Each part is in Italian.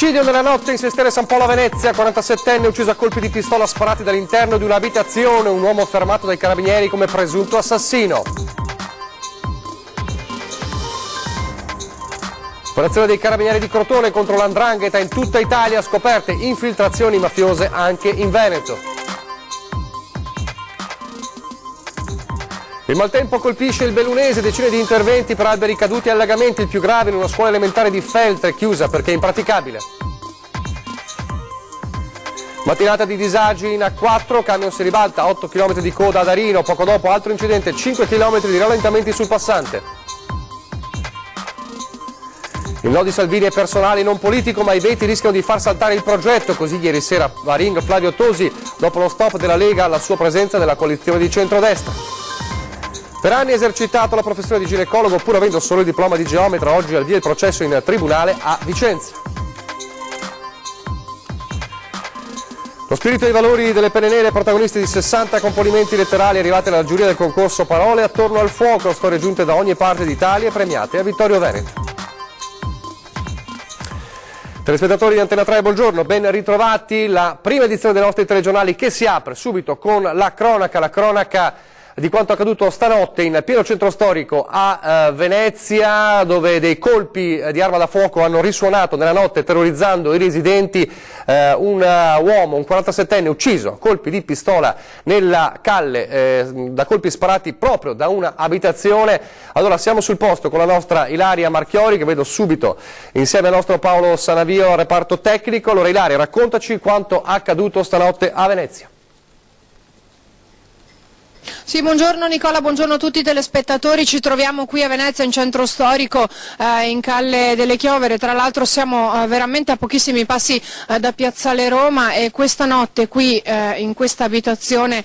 Omicidio nella notte in Sestiere San Polo a Venezia, 47enne ucciso a colpi di pistola sparati dall'interno di un'abitazione, un uomo fermato dai carabinieri come presunto assassino. Operazione dei carabinieri di Crotone contro l''ndrangheta in tutta Italia, scoperte infiltrazioni mafiose anche in Veneto. Il maltempo colpisce il Bellunese, decine di interventi per alberi caduti e allagamenti, il più grave in una scuola elementare di Feltre, chiusa perché impraticabile. Mattinata di disagi in A4, camion si ribalta, 8 km di coda ad Arino, poco dopo altro incidente, 5 km di rallentamenti sul passante. Il no di Salvini è personale, non politico, ma i veti rischiano di far saltare il progetto, così ieri sera a Ring Flavio Tosi, dopo lo stop della Lega alla sua presenza nella coalizione di centrodestra. Per anni ha esercitato la professione di ginecologo, pur avendo solo il diploma di geometra, oggi al via il processo in tribunale a Vicenza. Lo spirito e i valori delle penne nere, protagonisti di 60 componimenti letterali arrivati alla giuria del concorso Parole attorno al fuoco, storie giunte da ogni parte d'Italia e premiate a Vittorio Veneto. Telespettatori di Antena 3, buongiorno, ben ritrovati. La prima edizione dei nostri telegiornali che si apre subito con la cronaca di quanto accaduto stanotte in pieno centro storico a Venezia, dove dei colpi di arma da fuoco hanno risuonato nella notte terrorizzando i residenti. Un uomo, un 47enne ucciso a colpi di pistola nella calle, da colpi sparati proprio da una abitazione. Allora siamo sul posto con la nostra Ilaria Marchiori, che vedo subito insieme al nostro Paolo Sanavio al reparto tecnico. Allora Ilaria, raccontaci quanto accaduto stanotte a Venezia. Sì, buongiorno Nicola, buongiorno a tutti i telespettatori, ci troviamo qui a Venezia in centro storico, in Calle delle Chiovere, tra l'altro siamo veramente a pochissimi passi da Piazzale Roma e questa notte qui in questa abitazione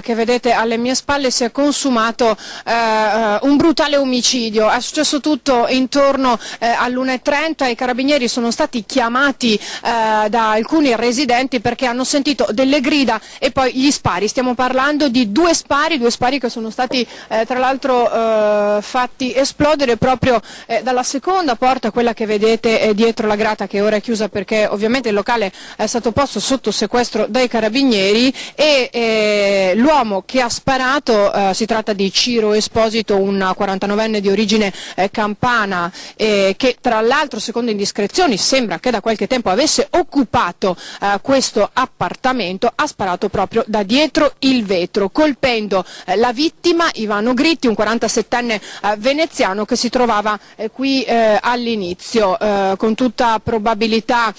che vedete alle mie spalle si è consumato un brutale omicidio. È successo tutto intorno all'1:30 e i carabinieri sono stati chiamati da alcuni residenti perché hanno sentito delle grida e poi gli spari. Stiamo parlando di due spari che sono stati tra l'altro fatti esplodere proprio dalla seconda porta, quella che vedete dietro la grata, che ora è chiusa perché ovviamente il locale è stato posto sotto sequestro dai carabinieri, e l'uomo che ha sparato, si tratta di Ciro Esposito, un 49enne di origine campana, che tra l'altro secondo indiscrezioni sembra che da qualche tempo avesse occupato questo appartamento, ha sparato proprio da dietro il vetro, colpendo la vittima Ivano Gritti, un 47enne veneziano che si trovava qui all'inizio. Con tutta probabilità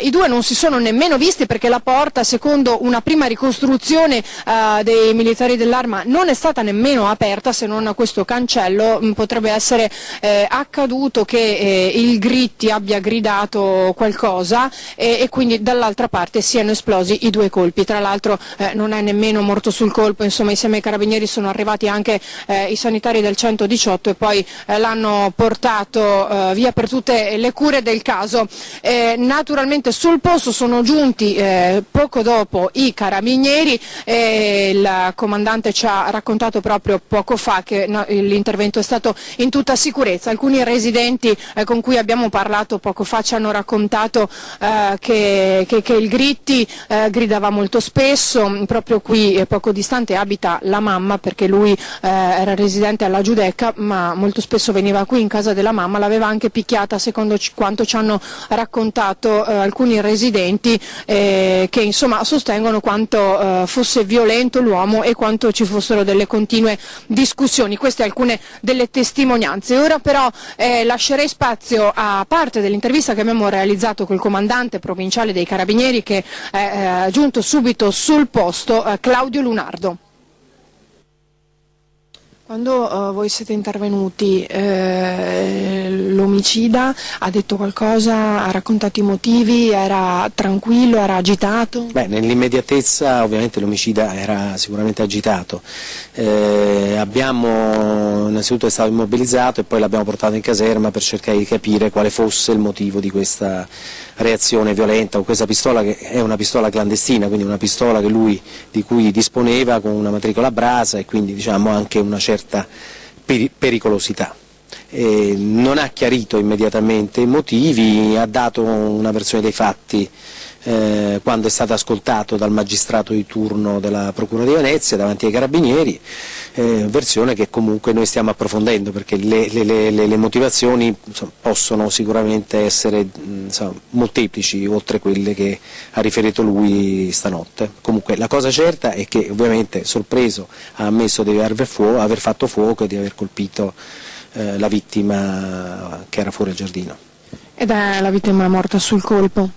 i due non si sono nemmeno visti perché la porta, secondo una prima ricostruzione dei militari dell'Arma, non è stata nemmeno aperta, se non a questo cancello. Potrebbe essere accaduto che il Gritti abbia gridato qualcosa e quindi dall'altra parte siano esplosi i due colpi. Tra l'altro non è nemmeno morto sul colpo, insomma insieme ai carabinieri sono arrivati anche i sanitari del 118 e poi l'hanno portato via per tutte le cure del caso. Naturalmente sul posto sono giunti poco dopo i carabinieri, il comandante ci ha raccontato proprio poco fa che l'intervento è stato in tutta sicurezza. Alcuni residenti con cui abbiamo parlato poco fa ci hanno raccontato che il Gritti gridava molto spesso. Proprio qui poco distante abita la mamma, perché lui era residente alla Giudecca, ma molto spesso veniva qui in casa della mamma, l'aveva anche picchiata, secondo quanto ci hanno raccontato alcuni residenti, che insomma sostengono quanto fosse violento l'uomo e quanto ci fossero delle continue discussioni. Queste alcune delle testimonianze. Ora però lascerei spazio a parte dell'intervista che abbiamo realizzato col comandante provinciale dei Carabinieri, che è giunto subito sul posto, Claudio Lunardo. Quando voi siete intervenuti, l'omicida ha detto qualcosa, ha raccontato i motivi, era tranquillo, era agitato? Beh, nell'immediatezza ovviamente l'omicida era sicuramente agitato. Innanzitutto è stato immobilizzato e poi l'abbiamo portato in caserma per cercare di capire quale fosse il motivo di questa reazione violenta, con questa pistola che è una pistola clandestina, quindi una pistola di cui disponeva con una matricola a brasa e quindi diciamo anche una certa pericolosità. non ha chiarito immediatamente i motivi, ha dato una versione dei fatti quando è stato ascoltato dal magistrato di turno della Procura di Venezia davanti ai Carabinieri, versione che comunque noi stiamo approfondendo, perché le motivazioni possono sicuramente essere molteplici oltre quelle che ha riferito lui stanotte. Comunque la cosa certa è che ovviamente sorpreso ha ammesso di aver fatto fuoco e di aver colpito la vittima che era fuori al giardino. Ed è la vittima morta sul colpo?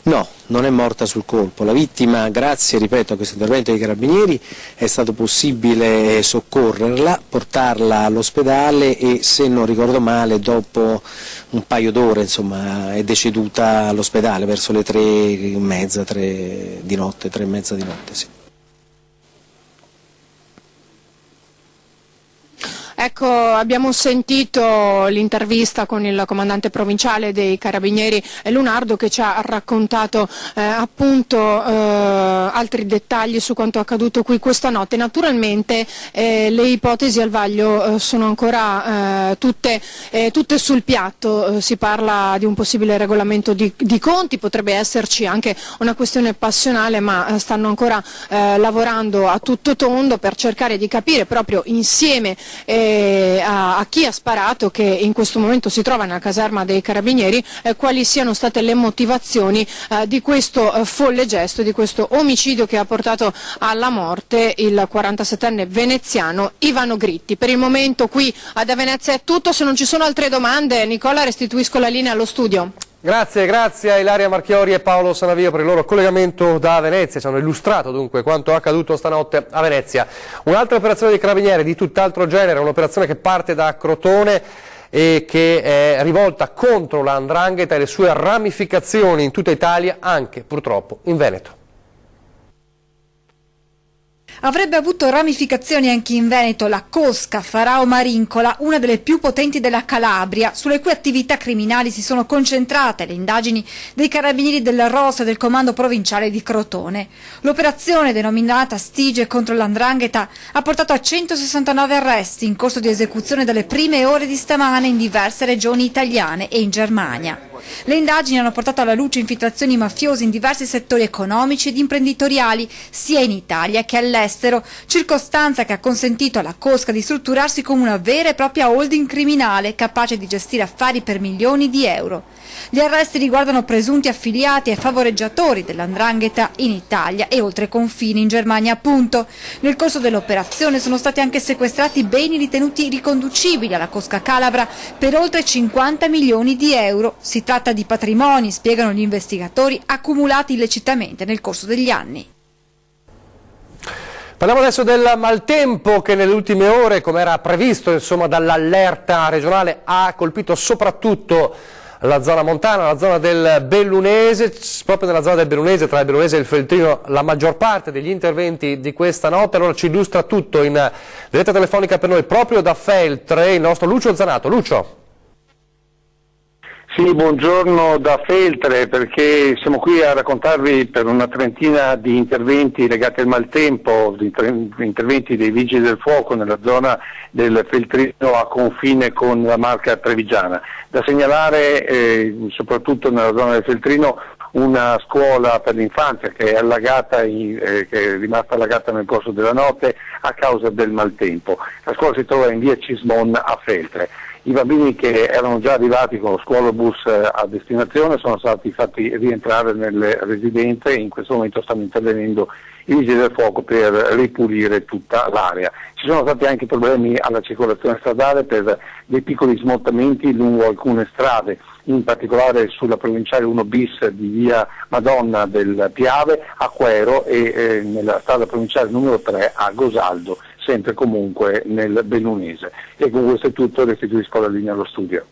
No, non è morta sul colpo. La vittima, grazie, ripeto, a questo intervento dei Carabinieri, è stato possibile soccorrerla, portarla all'ospedale e, se non ricordo male, dopo un paio d'ore è deceduta all'ospedale verso le 3:30, 3 di notte, 3:30 di notte, sì. Ecco, abbiamo sentito l'intervista con il comandante provinciale dei Carabinieri Lunardo, che ci ha raccontato altri dettagli su quanto accaduto qui questa notte. Naturalmente le ipotesi al vaglio sono ancora tutte sul piatto. Si parla di un possibile regolamento di conti, potrebbe esserci anche una questione passionale, ma stanno ancora lavorando a tutto tondo per cercare di capire proprio insieme a chi ha sparato, che in questo momento si trova nella caserma dei Carabinieri, quali siano state le motivazioni di questo folle gesto, di questo omicidio che ha portato alla morte il 47enne veneziano Ivano Gritti. Per il momento qui da Venezia è tutto, se non ci sono altre domande, Nicola, restituisco la linea allo studio. Grazie a Ilaria Marchiori e Paolo Sanavio per il loro collegamento da Venezia. Ci hanno illustrato dunque quanto accaduto stanotte a Venezia. Un'altra operazione dei Carabinieri di tutt'altro genere, un'operazione che parte da Crotone e che è rivolta contro la 'ndrangheta e le sue ramificazioni in tutta Italia, anche purtroppo in Veneto. Avrebbe avuto ramificazioni anche in Veneto la cosca Farao Marincola, una delle più potenti della Calabria, sulle cui attività criminali si sono concentrate le indagini dei Carabinieri del ROS e del Comando Provinciale di Crotone. L'operazione, denominata Stige contro l''ndrangheta, ha portato a 169 arresti in corso di esecuzione dalle prime ore di stamane in diverse regioni italiane e in Germania. Le indagini hanno portato alla luce infiltrazioni mafiose in diversi settori economici ed imprenditoriali, sia in Italia che all'estero, circostanza che ha consentito alla cosca di strutturarsi come una vera e propria holding criminale capace di gestire affari per milioni di euro. Gli arresti riguardano presunti affiliati e favoreggiatori dell''ndrangheta in Italia e oltre confini in Germania appunto. Nel corso dell'operazione sono stati anche sequestrati beni ritenuti riconducibili alla cosca calabra per oltre 50 milioni di euro. Si tratta di patrimoni, spiegano gli investigatori, accumulati illecitamente nel corso degli anni. Parliamo adesso del maltempo che nelle ultime ore, come era previsto dall'allerta regionale, ha colpito soprattutto la zona montana, la zona del Bellunese. Proprio nella zona del Bellunese, tra il Bellunese e il Feltrino, la maggior parte degli interventi di questa notte. Allora ci illustra tutto in diretta telefonica per noi proprio da Feltre il nostro Lucio Zanato. Lucio. Sì, buongiorno da Feltre, perché siamo qui a raccontarvi per una trentina di interventi legati al maltempo, di interventi dei Vigili del Fuoco nella zona del Feltrino a confine con la Marca Trevigiana. Da segnalare soprattutto nella zona del Feltrino una scuola per l'infanzia che è allagata, che è rimasta allagata nel corso della notte a causa del maltempo. La scuola si trova in via Cismon a Feltre. I bambini che erano già arrivati con lo scuolabus a destinazione sono stati fatti rientrare nelle residenze e in questo momento stanno intervenendo i Vigili del Fuoco per ripulire tutta l'area. Ci sono stati anche problemi alla circolazione stradale per dei piccoli smottamenti lungo alcune strade, in particolare sulla provinciale 1 bis di via Madonna del Piave a Quero e nella strada provinciale numero 3 a Gosaldo, sempre comunque nel Bellunese. E con questo è tutto, restituisco la linea allo studio.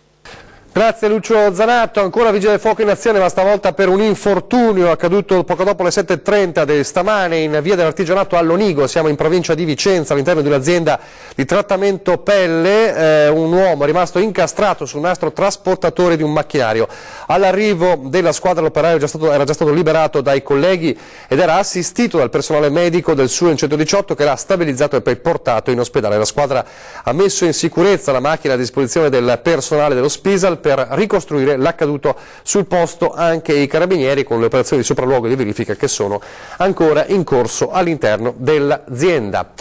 Grazie Lucio Zanatto, ancora Vigili del Fuoco in azione, ma stavolta per un infortunio accaduto poco dopo le 7:30 di stamane in via dell'Artigianato a Lonigo, siamo in provincia di Vicenza all'interno di un'azienda di trattamento pelle, un uomo è rimasto incastrato sul nastro trasportatore di un macchinario. All'arrivo della squadra l'operaio era già stato liberato dai colleghi ed era assistito dal personale medico del SUEN 118 che l'ha stabilizzato e poi portato in ospedale. La squadra ha messo in sicurezza la macchina a disposizione del personale dello Spisal per ricostruire l'accaduto sul posto, anche i carabinieri con le operazioni di sopralluogo e di verifica che sono ancora in corso all'interno dell'azienda.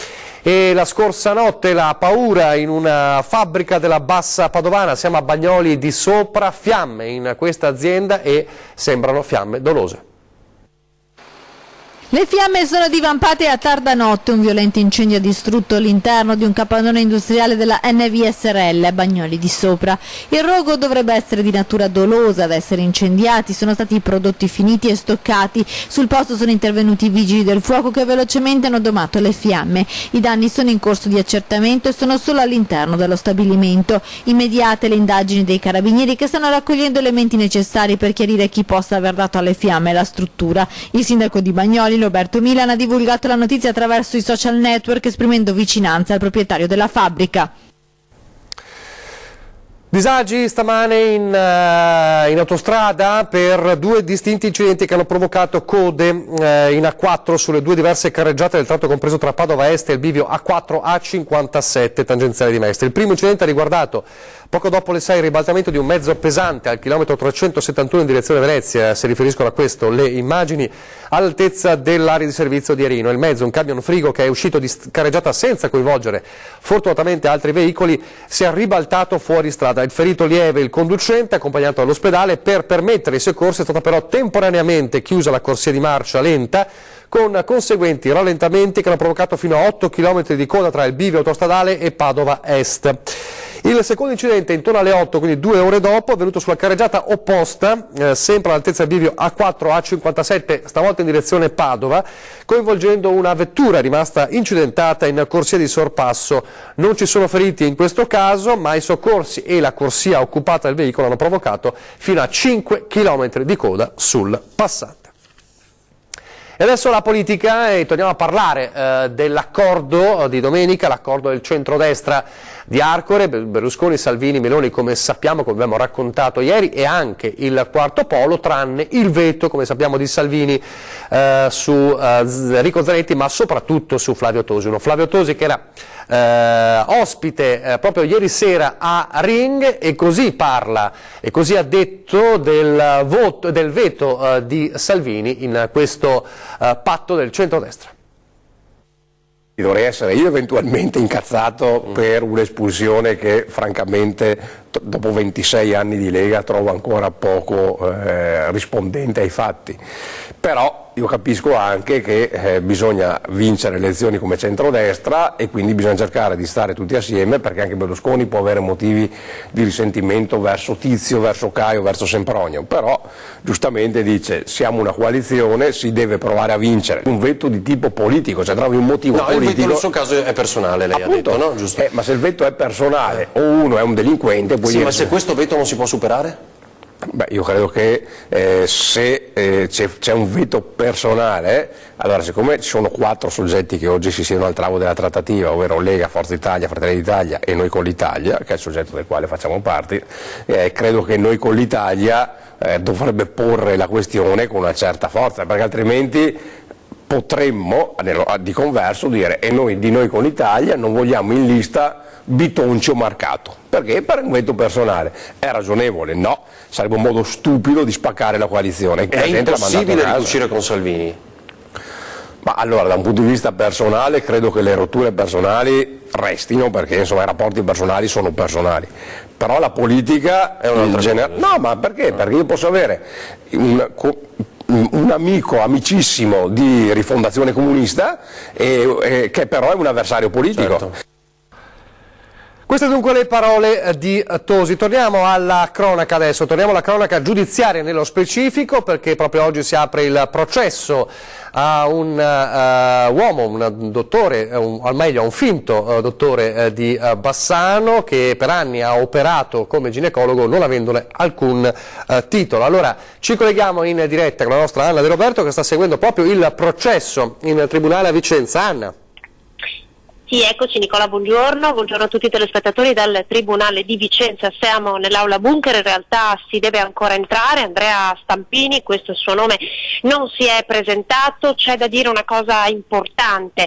E la scorsa notte la paura in una fabbrica della Bassa Padovana, siamo a Bagnoli di Sopra, fiamme in questa azienda e sembrano fiamme dolose. Le fiamme sono divampate a tarda notte, un violento incendio ha distrutto l'interno di un capannone industriale della NV-SRL a Bagnoli di Sopra. Il rogo dovrebbe essere di natura dolosa, ad essere incendiati sono stati i prodotti finiti e stoccati. Sul posto sono intervenuti i vigili del fuoco che velocemente hanno domato le fiamme. I danni sono in corso di accertamento e sono solo all'interno dello stabilimento. Immediate le indagini dei carabinieri che stanno raccogliendo elementi necessari per chiarire chi possa aver dato alle fiamme la struttura. Il sindaco di Bagnoli, Roberto Milan, ha divulgato la notizia attraverso i social network esprimendo vicinanza al proprietario della fabbrica. Disagi stamane in autostrada per due distinti incidenti che hanno provocato code in A4 sulle due diverse carreggiate del tratto compreso tra Padova Est e il bivio A4 A57 tangenziale di Mestre. Il primo incidente ha riguardato poco dopo le 6 il ribaltamento di un mezzo pesante al chilometro 371 in direzione Venezia, si riferiscono a questo le immagini, all'altezza dell'area di servizio di Erino. Il mezzo, un camion frigo che è uscito di carreggiata senza coinvolgere fortunatamente altri veicoli, si è ribaltato fuori strada. Il ferito lieve il conducente, accompagnato all'ospedale. Per permettere i soccorsi è stata però temporaneamente chiusa la corsia di marcia lenta, con conseguenti rallentamenti che hanno provocato fino a 8 km di coda tra il bivio autostradale e Padova Est. Il secondo incidente intorno alle 8, quindi 2 ore dopo, è venuto sulla carreggiata opposta, sempre all'altezza del bivio A4 A57, stavolta in direzione Padova, coinvolgendo una vettura rimasta incidentata in corsia di sorpasso. Non ci sono feriti in questo caso, ma i soccorsi e la corsia occupata del veicolo hanno provocato fino a 5 km di coda sul passante. E adesso la politica, e torniamo a parlare dell'accordo di domenica, l'accordo del centrodestra di Arcore, Berlusconi, Salvini, Meloni, come sappiamo, come abbiamo raccontato ieri, e anche il quarto polo, tranne il veto, come sappiamo, di Salvini su Enrico Zanetti, ma soprattutto su Flavio Tosi. Uno Flavio Tosi che era ospite proprio ieri sera a Ring e così parla e così ha detto del veto di Salvini in questo patto del centrodestra. Dovrei essere io eventualmente incazzato per un'espulsione che francamente dopo 26 anni di Lega trovo ancora poco rispondente ai fatti, però io capisco anche che bisogna vincere le elezioni come centrodestra e quindi bisogna cercare di stare tutti assieme, perché anche Berlusconi può avere motivi di risentimento verso Tizio, verso Caio, verso Sempronio, però giustamente dice siamo una coalizione, si deve provare a vincere. Un veto di tipo politico, cioè trovi un motivo politico. Il veto nel suo caso è personale, lei appunto, ha detto, no? Giusto? Ma se il veto è personale o uno è un delinquente puoi dire... Ma se questo veto non si può superare? Beh, io credo che se c'è un veto personale, allora siccome ci sono 4 soggetti che oggi si siedono al tavolo della trattativa, ovvero Lega, Forza Italia, Fratelli d'Italia e Noi con l'Italia, che è il soggetto del quale facciamo parte, credo che Noi con l'Italia dovrebbe porre la questione con una certa forza, perché altrimenti potremmo di converso dire e noi di Noi con l'Italia non vogliamo in lista Bitoncio marcato, perché per un veto personale è ragionevole? No, sarebbe un modo stupido di spaccare la coalizione. È impossibile riuscire con Salvini? Ma allora, da un punto di vista personale credo che le rotture personali restino, perché insomma i rapporti personali sono personali, però la politica è un'altra cosa. No, ma perché? Perché io posso avere un amico amicissimo di Rifondazione Comunista che però è un avversario politico. Certo. Queste dunque le parole di Tosi. Torniamo alla cronaca adesso, torniamo alla cronaca giudiziaria nello specifico, perché proprio oggi si apre il processo a un uomo, un dottore, al meglio a un finto dottore di Bassano, che per anni ha operato come ginecologo non avendone alcun titolo. Allora ci colleghiamo in diretta con la nostra Anna De Roberto, che sta seguendo proprio il processo in tribunale a Vicenza. Anna. Sì, eccoci Nicola, buongiorno a tutti i telespettatori dal Tribunale di Vicenza. Siamo nell'aula bunker, in realtà si deve ancora entrare. Andrea Stampini, questo è il suo nome, non si è presentato. C'è da dire una cosa importante,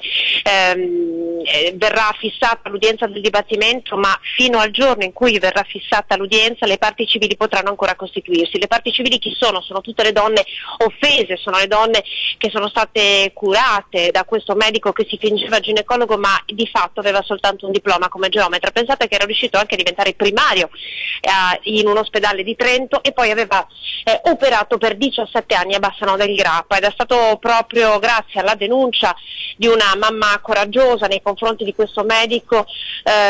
verrà fissata l'udienza del dibattimento, ma fino al giorno in cui verrà fissata l'udienza le parti civili potranno ancora costituirsi. Le parti civili chi sono? Sono tutte le donne offese, sono le donne che sono state curate da questo medico che si fingeva ginecologo ma di fatto aveva soltanto un diploma come geometra. Pensate che era riuscito anche a diventare primario in un ospedale di Trento e poi aveva operato per 17 anni a Bassano del Grappa, ed è stato proprio grazie alla denuncia di una mamma coraggiosa nei confronti di questo medico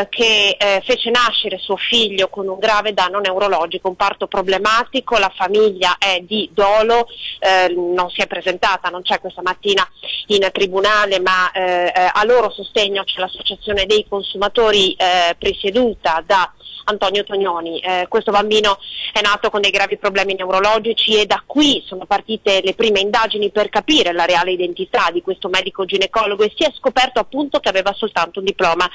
che fece nascere suo figlio con un grave danno neurologico, un parto problematico. La famiglia è di dolo, non si è presentata, non c'è questa mattina in tribunale, ma a loro sostegno c'è l'associazione dei consumatori presieduta da Antonio Tognoni. Questo bambino è nato con dei gravi problemi neurologici e da qui sono partite le prime indagini per capire la reale identità di questo medico ginecologo, e si è scoperto appunto che aveva soltanto un diploma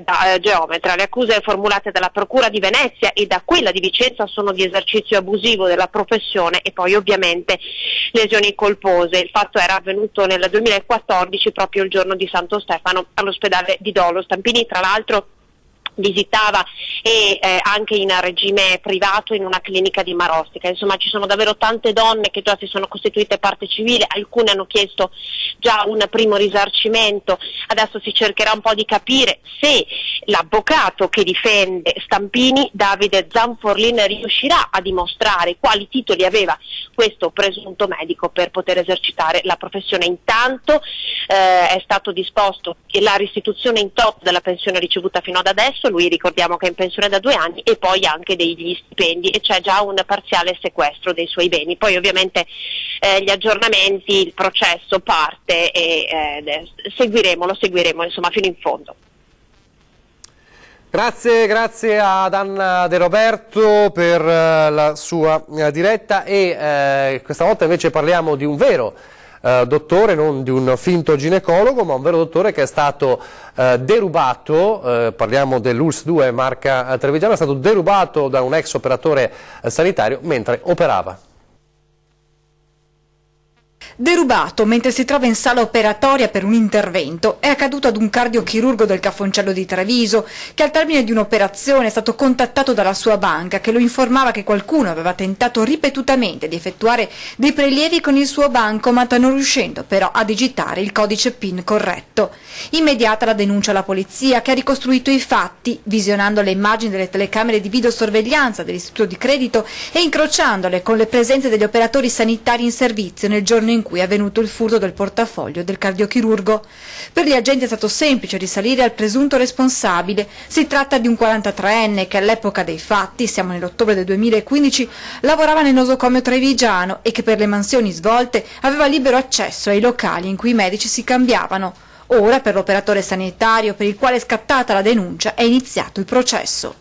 da geometra. Le accuse formulate dalla Procura di Venezia e da quella di Vicenza sono di esercizio abusivo della professione e poi ovviamente lesioni colpose. Il fatto era avvenuto nel 2014, proprio il giorno di Santo Stefano, all'ospedale di Dolo. Stampini tra l'altro visitava anche in regime privato in una clinica di Marostica. Insomma, ci sono davvero tante donne che già si sono costituite parte civile, alcune hanno chiesto già un primo risarcimento. Adesso si cercherà un po' di capire se l'avvocato che difende Stampini, Davide Zanforlin, riuscirà a dimostrare quali titoli aveva questo presunto medico per poter esercitare la professione. Intanto è stato disposto la restituzione in toto della pensione ricevuta fino ad adesso. Lui ricordiamo che è in pensione da 2 anni, e poi anche degli stipendi, e c'è già un parziale sequestro dei suoi beni. Poi ovviamente gli aggiornamenti, il processo parte e lo seguiremo insomma fino in fondo. Grazie ad Anna De Roberto per la sua diretta, e questa volta invece parliamo di un vero dottore, non di un finto ginecologo, ma un vero dottore che è stato derubato. Parliamo dell'ULSS 2 marca Trevigiano, è stato derubato da un ex operatore sanitario mentre operava. Derubato mentre si trova in sala operatoria per un intervento. È accaduto ad un cardiochirurgo del Cafoncello di Treviso, che al termine di un'operazione è stato contattato dalla sua banca, che lo informava che qualcuno aveva tentato ripetutamente di effettuare dei prelievi con il suo bancomat, non riuscendo però a digitare il codice PIN corretto. Immediata la denuncia alla polizia, che ha ricostruito i fatti, visionando le immagini delle telecamere di videosorveglianza dell'istituto di credito e incrociandole con le presenze degli operatori sanitari in servizio nel giorno in cui è avvenuto il furto del portafoglio del cardiochirurgo. Per gli agenti è stato semplice risalire al presunto responsabile. Si tratta di un 43enne che all'epoca dei fatti, siamo nell'ottobre del 2015, lavorava nel nosocomio trevigiano e che per le mansioni svolte aveva libero accesso ai locali in cui i medici si cambiavano. Ora, per l'operatore sanitario per il quale è scattata la denuncia, è iniziato il processo.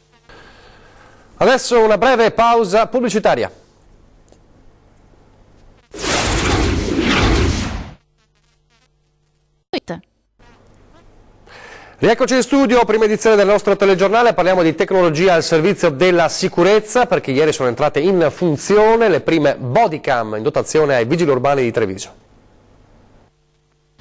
Adesso una breve pausa pubblicitaria. Rieccoci in studio, prima edizione del nostro telegiornale. Parliamo di tecnologia al servizio della sicurezza, perché ieri sono entrate in funzione le prime bodycam in dotazione ai vigili urbani di Treviso.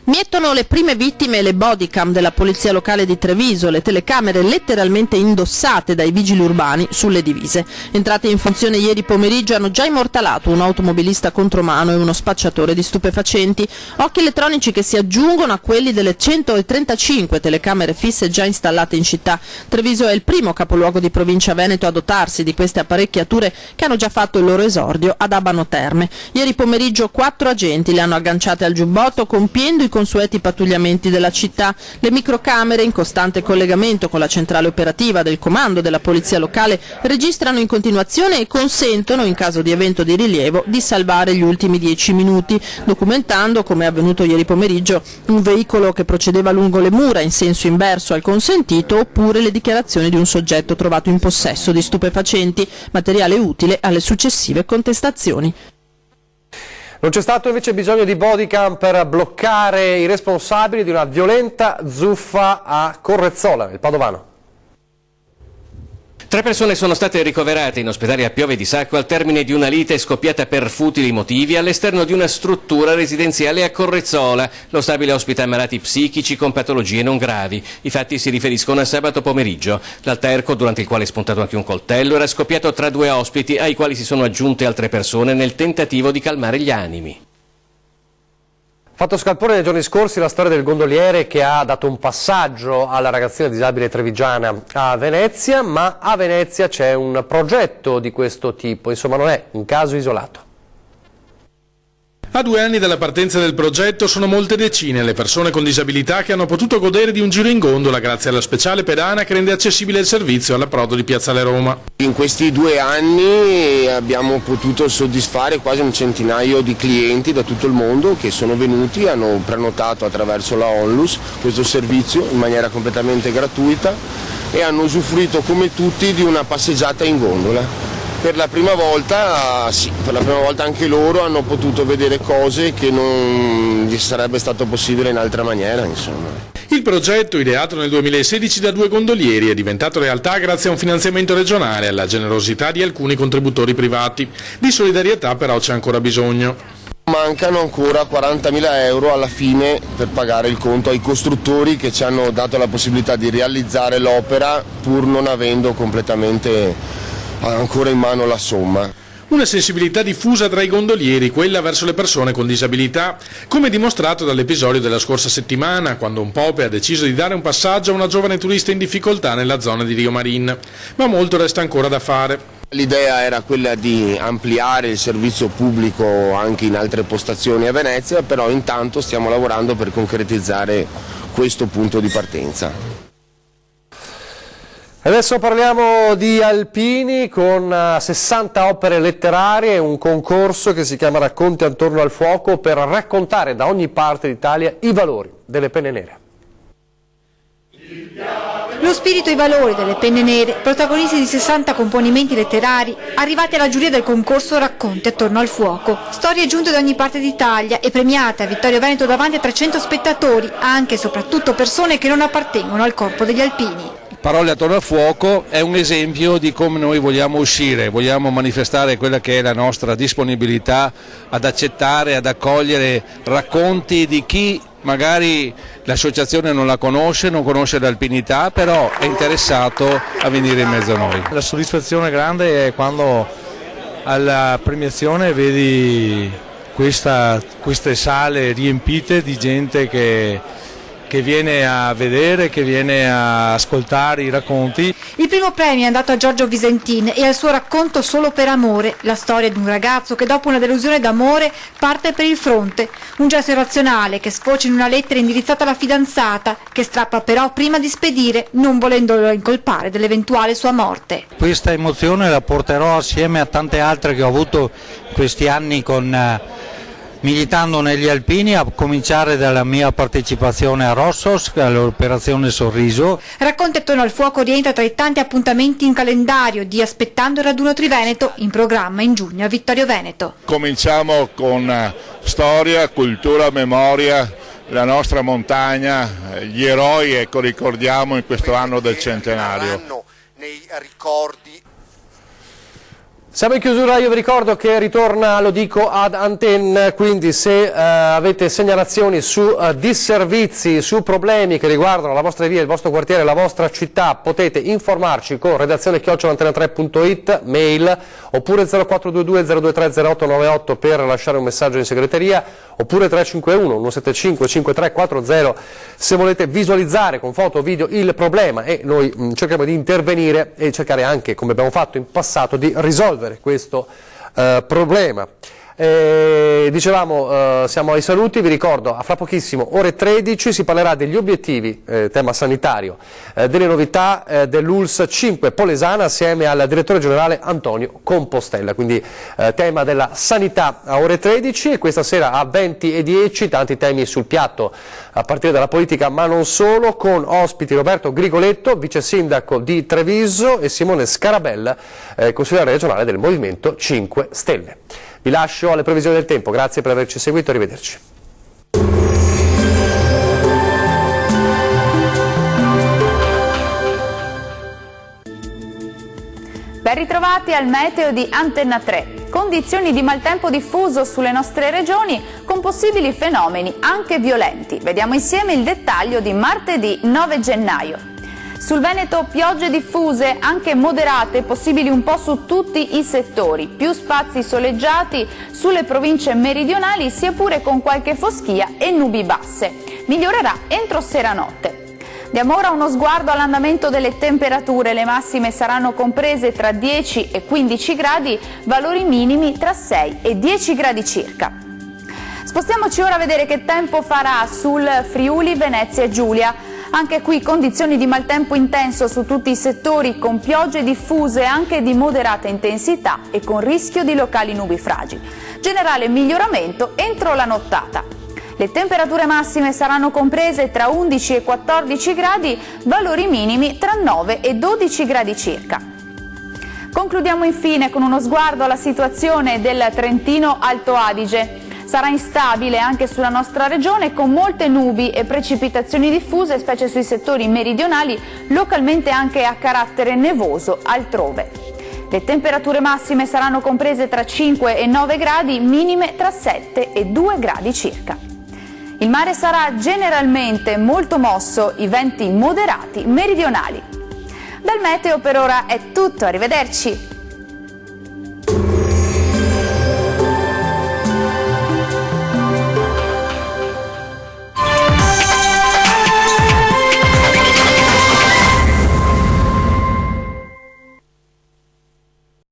Miettono le prime vittime le bodycam della polizia locale di Treviso, le telecamere letteralmente indossate dai vigili urbani sulle divise. Entrate in funzione ieri pomeriggio hanno già immortalato un automobilista contromano e uno spacciatore di stupefacenti. Occhi elettronici che si aggiungono a quelli delle 135 telecamere fisse già installate in città. Treviso è il primo capoluogo di provincia Veneto a dotarsi di queste apparecchiature, che hanno già fatto il loro esordio ad Abano Terme. Ieri pomeriggio 4 agenti le hanno agganciate al giubbotto, compiendo i consueti pattugliamenti della città. Le microcamere, in costante collegamento con la centrale operativa del comando della polizia locale, registrano in continuazione e consentono, in caso di evento di rilievo, di salvare gli ultimi 10 minuti, documentando, come è avvenuto ieri pomeriggio, un veicolo che procedeva lungo le mura in senso inverso al consentito, oppure le dichiarazioni di un soggetto trovato in possesso di stupefacenti, materiale utile alle successive contestazioni. Non c'è stato invece bisogno di bodycam per bloccare i responsabili di una violenta zuffa a Correzzola, nel Padovano. 3 persone sono state ricoverate in ospedale a Piove di Sacco al termine di una lite scoppiata per futili motivi all'esterno di una struttura residenziale a Correzzola. Lo stabile ospita malati psichici con patologie non gravi. I fatti si riferiscono a sabato pomeriggio. L'alterco, durante il quale è spuntato anche un coltello, era scoppiato tra 2 ospiti ai quali si sono aggiunte altre persone nel tentativo di calmare gli animi. Fatto scalpore nei giorni scorsi la storia del gondoliere che ha dato un passaggio alla ragazzina disabile trevigiana a Venezia, ma a Venezia c'è un progetto di questo tipo, insomma non è un caso isolato. A 2 anni dalla partenza del progetto sono molte decine le persone con disabilità che hanno potuto godere di un giro in gondola grazie alla speciale pedana che rende accessibile il servizio all'approdo di Piazzale Roma. In questi 2 anni abbiamo potuto soddisfare quasi un centinaio di clienti da tutto il mondo che sono venuti, hanno prenotato attraverso la Onlus questo servizio in maniera completamente gratuita e hanno usufruito come tutti di una passeggiata in gondola. Per la prima volta, sì, per la prima volta anche loro hanno potuto vedere cose che non gli sarebbe stato possibile in altra maniera, insomma. Il progetto, ideato nel 2016 da 2 gondolieri, è diventato realtà grazie a un finanziamento regionale e alla generosità di alcuni contributori privati. Di solidarietà però c'è ancora bisogno. Mancano ancora 40.000 euro alla fine per pagare il conto ai costruttori che ci hanno dato la possibilità di realizzare l'opera pur non avendo completamente ancora in mano la somma. Una sensibilità diffusa tra i gondolieri, quella verso le persone con disabilità, come dimostrato dall'episodio della scorsa settimana, quando un Pope ha deciso di dare un passaggio a una giovane turista in difficoltà nella zona di Rio Marin. Ma molto resta ancora da fare. L'idea era quella di ampliare il servizio pubblico anche in altre postazioni a Venezia, però intanto stiamo lavorando per concretizzare questo punto di partenza. Adesso parliamo di alpini con 60 opere letterarie e un concorso che si chiama Racconti attorno al fuoco per raccontare da ogni parte d'Italia i valori delle penne nere. Lo spirito e i valori delle penne nere, protagonisti di 60 componimenti letterari, arrivati alla giuria del concorso Racconti attorno al fuoco. Storie giunte da ogni parte d'Italia e premiate a Vittorio Veneto davanti a 300 spettatori, anche e soprattutto persone che non appartengono al corpo degli alpini. Parole attorno al fuoco è un esempio di come noi vogliamo uscire, vogliamo manifestare quella che è la nostra disponibilità ad accettare, ad accogliere racconti di chi magari l'associazione non la conosce, non conosce l'alpinità, però è interessato a venire in mezzo a noi. La soddisfazione grande è quando alla premiazione vedi queste sale riempite di gente che viene a vedere, che viene a ascoltare i racconti. Il primo premio è andato a Giorgio Visentin e al suo racconto Solo per amore, la storia di un ragazzo che dopo una delusione d'amore parte per il fronte, un gesto irrazionale che sfocia in una lettera indirizzata alla fidanzata, che strappa però prima di spedire, non volendolo incolpare dell'eventuale sua morte. Questa emozione la porterò assieme a tante altre che ho avuto questi anni militando negli alpini, a cominciare dalla mia partecipazione a Rossos, all'operazione Sorriso. Racconti attorno al fuoco rientra tra i tanti appuntamenti in calendario di Aspettando il raduno Triveneto, in programma in giugno a Vittorio Veneto. Cominciamo con storia, cultura, memoria, la nostra montagna, gli eroi, ecco, ricordiamo in questo anno del centenario. Nei ricordi. Siamo in chiusura, io vi ricordo che ritorna, lo dico, ad Anten, quindi se avete segnalazioni su disservizi, su problemi che riguardano la vostra via, il vostro quartiere, la vostra città, potete informarci con redazione@antena3.it, mail, oppure 0422 023 0898 per lasciare un messaggio in segreteria, oppure 351 175 5340 se volete visualizzare con foto o video il problema e noi cerchiamo di intervenire e cercare anche, come abbiamo fatto in passato, di risolvere questo problema. Dicevamo, siamo ai saluti, vi ricordo, a fra pochissimo, ore 13, si parlerà degli obiettivi, tema sanitario, delle novità dell'ULSS 5 Polesana assieme al direttore generale Antonio Compostella, quindi tema della sanità a ore 13 e questa sera a 20:10 tanti temi sul piatto, a partire dalla politica ma non solo, con ospiti Roberto Grigoletto, vice sindaco di Treviso, e Simone Scarabella, consigliere regionale del Movimento 5 Stelle. Vi lascio alle previsioni del tempo, grazie per averci seguito, arrivederci. Ben ritrovati al meteo di Antenna 3. Condizioni di maltempo diffuso sulle nostre regioni con possibili fenomeni anche violenti. Vediamo insieme il dettaglio di martedì 9 gennaio. Sul Veneto piogge diffuse, anche moderate, possibili un po' su tutti i settori, più spazi soleggiati sulle province meridionali, sia pure con qualche foschia e nubi basse. Migliorerà entro sera-notte. Diamo ora uno sguardo all'andamento delle temperature. Le massime saranno comprese tra 10 e 15 gradi, valori minimi tra 6 e 10 gradi circa. Spostiamoci ora a vedere che tempo farà sul Friuli, Venezia e Giulia. Anche qui condizioni di maltempo intenso su tutti i settori, con piogge diffuse anche di moderata intensità e con rischio di locali nubifragi. Generale miglioramento entro la nottata. Le temperature massime saranno comprese tra 11 e 14 gradi, valori minimi tra 9 e 12 gradi circa. Concludiamo infine con uno sguardo alla situazione del Trentino Alto Adige. Sarà instabile anche sulla nostra regione, con molte nubi e precipitazioni diffuse, specie sui settori meridionali, localmente anche a carattere nevoso altrove. Le temperature massime saranno comprese tra 5 e 9 gradi, minime tra 7 e 2 gradi circa. Il mare sarà generalmente molto mosso, i venti moderati meridionali. Dal meteo per ora è tutto, arrivederci!